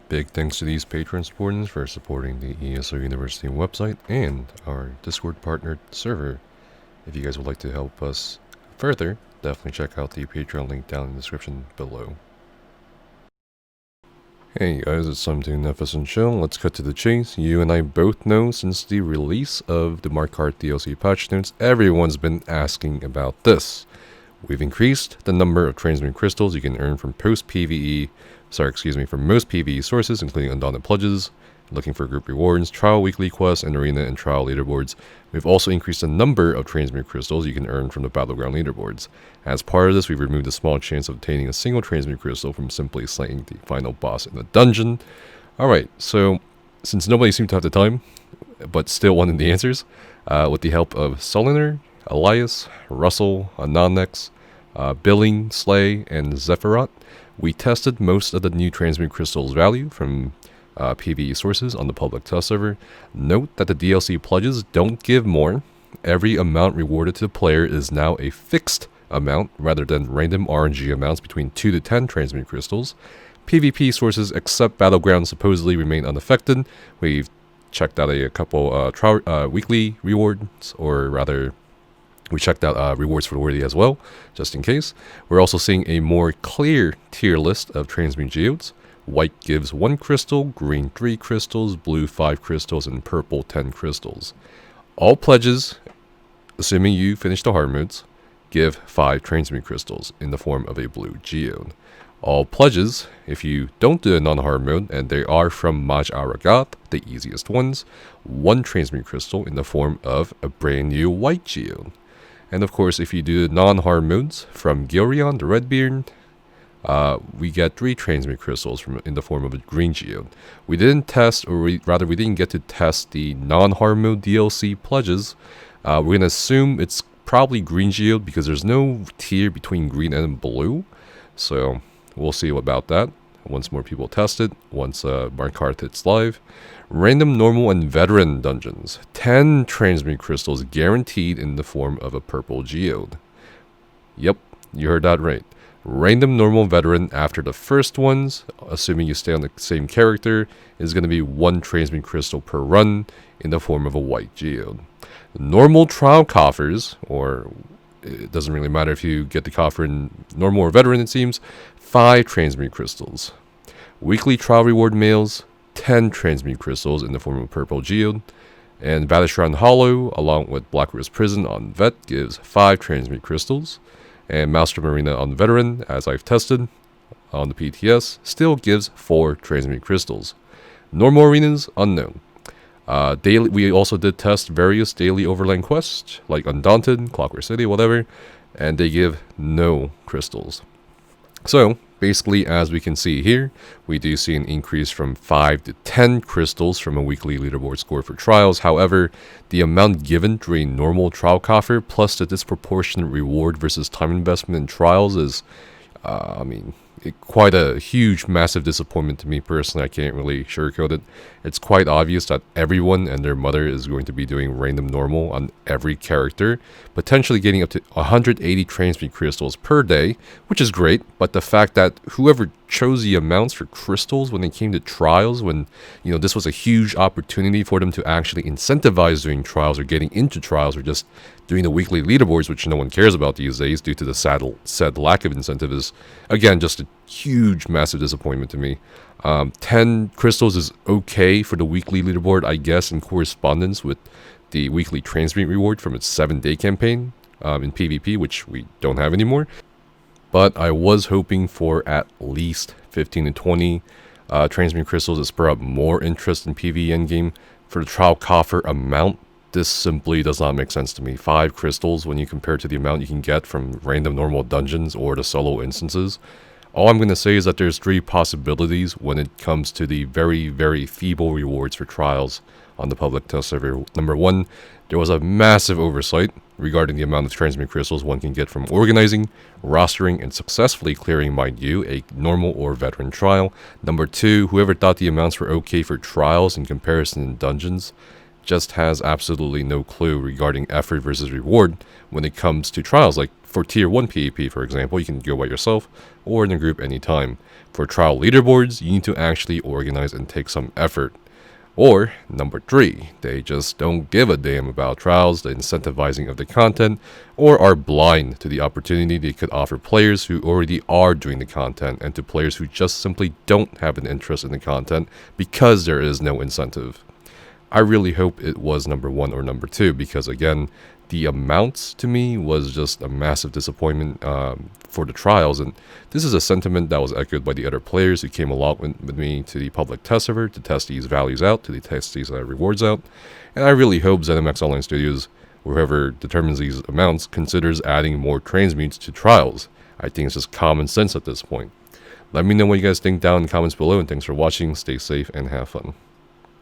Big thanks to these Patreon supporters for supporting the ESO University website and our Discord partnered server. If you guys would like to help us further, definitely check out the Patreon link down in the description below. Hey guys, it's time to Nefis and Chill. Let's cut to the chase. You and I both know since the release of the Mark Card DLC patch notes, everyone's been asking about this. We've increased the number of Transmute crystals you can earn from from most PvE sources, including Undaunted Pledges, looking for group rewards, trial weekly quests, and arena and trial leaderboards. We've also increased the number of Transmute crystals you can earn from the battleground leaderboards. As part of this, we've removed the small chance of obtaining a single Transmute crystal from simply slaying the final boss in the dungeon. Alright, so since nobody seemed to have the time, but still wanted the answers, with the help of Sullinger, Elias, Russell, Ce-Nex, Billing, Slay, and Zephyrot, we tested most of the new Transmute crystals value from PvE sources on the public test server. Note that the DLC pledges don't give more. Every amount rewarded to the player is now a fixed amount rather than random RNG amounts between 2 to 10 Transmute crystals. PvP sources except Battleground supposedly remain unaffected. We've checked out a couple weekly rewards, or rather we checked out rewards for the worthy as well, just in case. We're also seeing a more clear tier list of Transmute geodes. White gives 1 crystal, green 3 crystals, blue 5 crystals, and purple 10 crystals. All pledges, assuming you finish the hard modes, give 5 Transmute crystals in the form of a blue geode. All pledges, if you don't do a non-hard mode, and they are from Maj Aragath, the easiest ones, 1 Transmute crystal in the form of a brand new white geode. And of course, if you do non-hard modes from Gilrion, the Redbeard, we get 3 Transmute crystals in the form of a green geode. We didn't test, or we didn't get to test the non-hard mode DLC pledges. We're going to assume it's probably green geode because there's no tier between green and blue. So we'll see about that once more people test it, once Mark Card hits live. Random, normal, and veteran dungeons. 10 Transmute crystals guaranteed in the form of a purple geode. Yep, you heard that right. Random, normal, veteran after the first ones, assuming you stay on the same character, is going to be 1 Transmute crystal per run in the form of a white geode. Normal trial coffers, or it doesn't really matter if you get the coffer in normal or veteran, it seems, 5 Transmute crystals. Weekly trial reward mails, 10 Transmute crystals in the form of a purple geode. And Valishran Hollow, along with Black Rose Prison on Vet, gives 5 Transmute crystals. And Maelstrom Arena on Veteran, as I've tested on the PTS, still gives 4 Transmute crystals. Normal arenas, unknown. Daily, we also did test various daily overland quests, like Undaunted, Clockwork City, whatever, and they give no crystals. So, basically, as we can see here, we do see an increase from 5 to 10 crystals from a weekly leaderboard score for trials. However, the amount given during normal trial coffer plus the disproportionate reward versus time investment in trials is, quite a huge, massive disappointment to me personally. I can't really sugarcoat it. It's quite obvious that everyone and their mother is going to be doing random normal on every character, potentially getting up to 180 Transmute crystals per day, which is great, but the fact that whoever chose the amounts for crystals when it came to trials, when this was a huge opportunity for them to actually incentivize doing trials or getting into trials or just doing the weekly leaderboards, which no one cares about these days due to the said lack of incentive, is again just a huge, massive disappointment to me. 10 crystals is okay for the weekly leaderboard, I guess, in correspondence with the weekly Transmute reward from its 7-day campaign in PvP, which we don't have anymore. But I was hoping for at least 15 to 20 Transmute crystals to spur up more interest in PvE endgame. For the trial coffer amount, this simply does not make sense to me. 5 crystals when you compare to the amount you can get from random normal dungeons or the solo instances. All I'm going to say is that there's 3 possibilities when it comes to the very, very feeble rewards for trials on the public test server. Number 1, there was a massive oversight regarding the amount of Transmute crystals one can get from organizing, rostering, and successfully clearing, mind you, a normal or veteran trial. Number 2, whoever thought the amounts were okay for trials in comparison in dungeons just has absolutely no clue regarding effort versus reward when it comes to trials. Like, For Tier 1 PvP, for example, you can go by yourself or in a group anytime. For trial leaderboards, you need to actually organize and take some effort. Or, number 3, they just don't give a damn about trials, the incentivizing of the content, or are blind to the opportunity they could offer players who already are doing the content and to players who just simply don't have an interest in the content because there is no incentive. I really hope it was number 1 or number 2 because, again, the amounts to me was just a massive disappointment for the trials, and this is a sentiment that was echoed by the other players who came along with me to the public test server to test these values out, to test these rewards out, and I really hope ZeniMax Online Studios, or whoever determines these amounts, considers adding more transmutes to trials. I think it's just common sense at this point. Let me know what you guys think down in the comments below, and thanks for watching, stay safe, and have fun.